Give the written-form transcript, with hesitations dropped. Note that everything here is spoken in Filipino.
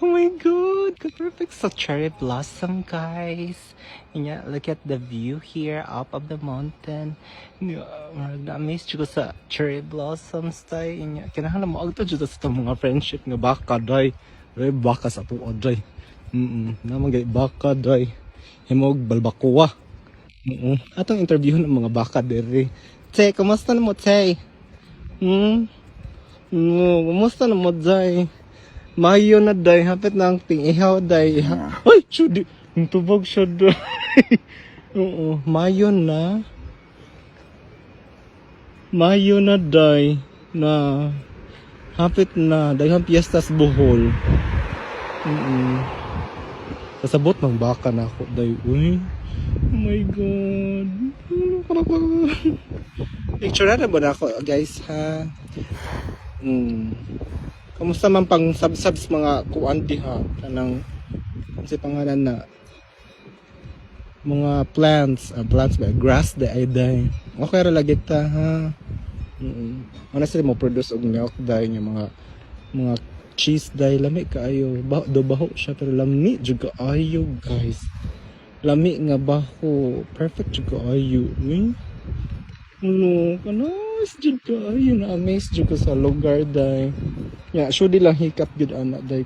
Oh my god, ka-perfect sa cherry blossom, guys. Inya, look at the view here up of the mountain. Na-amaze ko sa cherry blossoms tayo. Inya, kinahala mo agto dito sa itong mga friendship nga baka, day. Day, baka sa tuwa, day. Naman gay baka, day. Himog balbakuwa. Atong interview ng mga baka, dere. Che, kumusta na mo, Che? Kumusta na mo, Day? Mayo na, day. Hapit na ang tingihaw, day. Ay, chudi. Yung tubog siya, day. Oo, mayo na. Mayo na, day. Na hapit na. Daghang piyestas Bohol. Kasabot ng baka na ako, day. Uy. Oh my God. Picture na ba na ako, guys, ha? Kamusta man pang sub-subs mga kuanti, ha? Kanang, kasi pangalan na, mga plants ba? Grass, ay, day. Okay, ra lagi ta, ha? Honestly, mo produce og milk, day, yung mga cheese, day. Lami kaayo. Baho siya, pero lami, juga ayo, guys. Lami nga baho. Perfect juga ayo. Kanas juga ayo. Na-amaze juga sa lugar, day. Yeah, sure di lang hikap good anak, day.